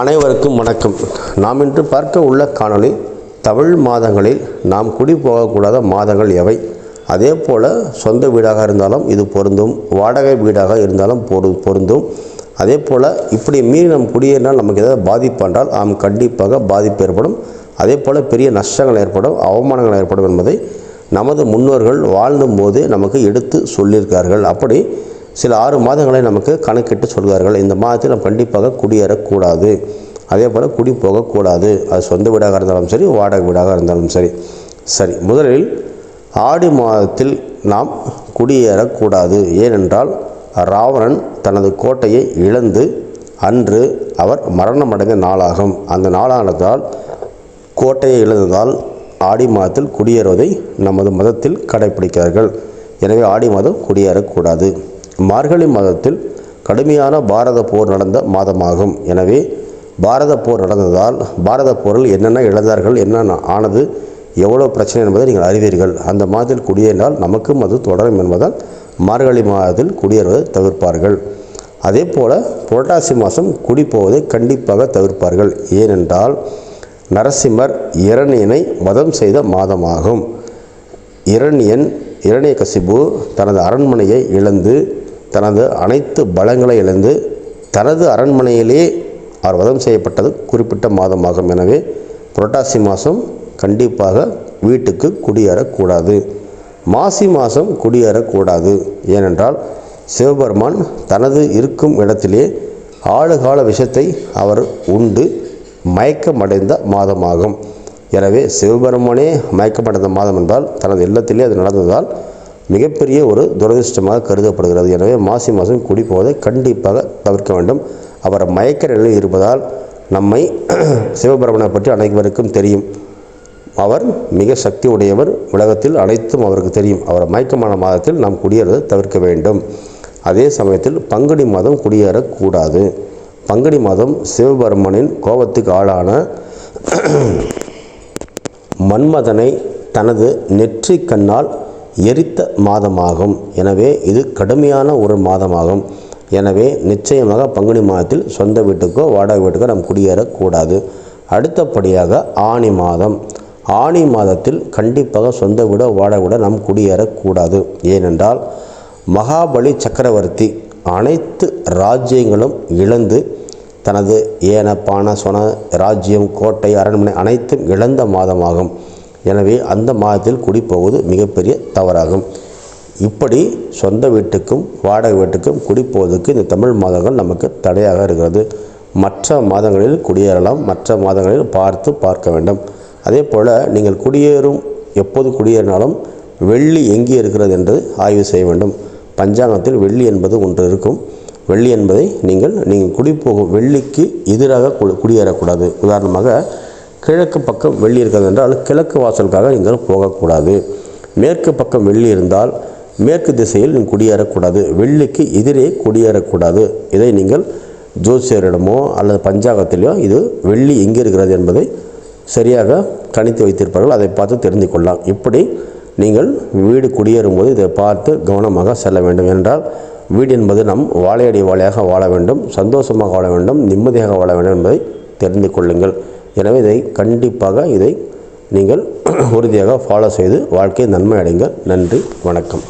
அனைவருக்கும் வணக்கம். நாம் இன்று பார்க்க உள்ள காணொளி தமிழ் மாதங்களில் நாம் குடி போகக்கூடாத மாதங்கள் எவை, அதே போல் சொந்த வீடாக இருந்தாலும் இது பொருந்தும், வாடகை வீடாக இருந்தாலும் பொருந்தும். அதே போல் இப்படி மீறி நம் குடியேறினால் நமக்கு ஏதாவது பாதிப்பு என்றால் கண்டிப்பாக பாதிப்பு ஏற்படும். அதே போல் பெரிய நஷ்டங்கள் ஏற்படும், அவமானங்கள் ஏற்படும் என்பதை நமது முன்னோர்கள் வாழும் போதே நமக்கு எடுத்து சொல்லியிருக்கார்கள். அப்படி சில 6 மாதங்களை நமக்கு கணக்கிட்டு சொல்கிறார்கள். இந்த மாதத்தில் நாம் கண்டிப்பாக குடியேறக்கூடாது, அதே போல் குடி போகக்கூடாது. அது சொந்த வீடாக இருந்தாலும் சரி, வாடகை வீடாக இருந்தாலும் சரி. முதலில் ஆடி மாதத்தில் நாம் குடியேறக்கூடாது. ஏனென்றால் ராவணன் தனது கோட்டையை இழந்து அன்று அவர் மரணமடைந்த நாளாகும். அந்த நாளானதால் கோட்டையை இழந்ததால் ஆடி மாதத்தில் குடியேறுவதை நமது மதத்தில் கடைபிடிக்கிறார்கள். எனவே ஆடி மாதம் குடியேறக்கூடாது. மார்கழி மாதத்தில் கடுமையான பாரத போர் நடந்த மாதமாகும். எனவே பாரத போர் நடந்ததால் பாரத போரில் என்னென்ன இழந்தார்கள், என்னென்ன ஆனது, எவ்வளோ பிரச்சனை என்பதை நீங்கள் அறிவீர்கள். அந்த மாதத்தில் குடியேறினால் நமக்கும் அது தொடரும் என்பதால் மார்கழி மாதத்தில் குடியேறுவதை தவிர்ப்பார்கள். அதே போல் புரட்டாசி மாதம் குடி போவதை கண்டிப்பாக தவிர்ப்பார்கள். ஏனென்றால் நரசிம்மர் இரணியனை வதம் செய்த மாதமாகும். இரணியகசிபு தனது அரண்மனையை இழந்து, தனது அனைத்து பலங்களை இழந்து, தனது அரண்மனையிலே அவர் வதம் செய்யப்பட்டது குறிப்பிட்ட மாதமாகும். எனவே புரட்டாசி மாதம் கண்டிப்பாக வீட்டுக்கு குடியேறக்கூடாது. மாசி மாதம் குடியேறக்கூடாது. ஏனென்றால் சிவபெருமான் தனது இருக்கும் இடத்திலே ஆளுகால விஷத்தை அவர் உண்டு மயக்கமடைந்த மாதமாகும். எனவே சிவபெருமானே மயக்கமடைந்த மாதம் என்றால் தனது இல்லத்திலே அது நடந்ததால் மிகப்பெரிய ஒரு துரதிர்ஷ்டமாக கருதப்படுகிறது. எனவே மாசி மாதம் குடி போவதை கண்டிப்பாக தவிர்க்க வேண்டும். அவர் மயக்க நிலையில் இருப்பதால் நம்மை சிவபெருமானை பற்றி அனைவருக்கும் தெரியும். அவர் மிக சக்தி உடையவர், உலகத்தில் அனைத்தும் அவருக்கு தெரியும். அவர் மயக்கமான மாதத்தில் நாம் குடியேறுவதை தவிர்க்க வேண்டும். அதே சமயத்தில் பங்குனி மாதம் குடியேறக்கூடாது. பங்குனி மாதம் சிவபெருமானின் கோபத்துக்கு ஆளான மன்மதனை தனது நெற்றி கண்ணால் எரித்த மாதமாகும். எனவே இது கடுமையான ஒரு மாதமாகும். எனவே நிச்சயமாக பங்குனி மாதத்தில் சொந்த வீட்டுக்கோ வாடகை வீட்டுக்கோ நாம் குடியேறக்கூடாது. அடுத்தபடியாக ஆனி மாதம். ஆனி மாதத்தில் கண்டிப்பாக சொந்த வீடோ வாடகை வீடோ நாம் குடியேறக்கூடாது. ஏனென்றால் மகாபலி சக்கரவர்த்தி அனைத்து ராஜ்யங்களும் இழந்து, தனது ஏன பான சொன ராஜ்யம், கோட்டை, அரண்மனை அனைத்தும் இழந்த மாதமாகும். எனவே அந்த மாதத்தில் குடி போவது மிகப்பெரிய தவறாகும். இப்படி சொந்த வீட்டுக்கும் வாடகை வீட்டுக்கும் குடி போவதற்கு இந்த தமிழ் மாதங்கள் நமக்கு தடையாக இருக்கிறது. மற்ற மாதங்களில் குடியேறலாம், மற்ற மாதங்களில் பார்க்க வேண்டும். அதே போல் நீங்கள் எப்போது குடியேறினாலும் வெள்ளி எங்கே இருக்கிறது என்று ஆய்வு செய்ய வேண்டும். பஞ்சாங்கத்தில் வெள்ளி என்பது ஒன்று இருக்கும். வெள்ளி என்பதை நீங்கள் குடிப்போகும் வெள்ளிக்கு எதிராக குடியேறக்கூடாது. உதாரணமாக கிழக்கு பக்கம் வெள்ளி இருக்கிறது என்றால் கிழக்கு வாசலுக்காக நீங்கள் போகக்கூடாது. மேற்கு பக்கம் வெள்ளி இருந்தால் மேற்கு திசையில் நீங்கள் குடியேறக்கூடாது. வெள்ளிக்கு எதிரே குடியேறக்கூடாது. இதை நீங்கள் ஜோசியரிடமோ அல்லது பஞ்சாங்கத்திலேயோ இது வெள்ளி எங்கே இருக்கிறது என்பதை சரியாக கணித்து வைத்திருப்பார்கள். அதை பார்த்து தெரிந்து கொள்ளலாம். இப்படி நீங்கள் வீடு குடியேறும் போது இதை பார்த்து கவனமாக செல்ல வேண்டும். என்றால் வீடு என்பது நம் வாழையடி வாழையாக வாழ வேண்டும், சந்தோஷமாக வாழ வேண்டும், நிம்மதியாக வாழ வேண்டும் என்பதை தெரிந்து கொள்ளுங்கள். எனவே இதை நீங்கள் உறுதியாக ஃபாலோ செய்து வாழ்க்கையை நன்மை அடைங்கள். நன்றி, வணக்கம்.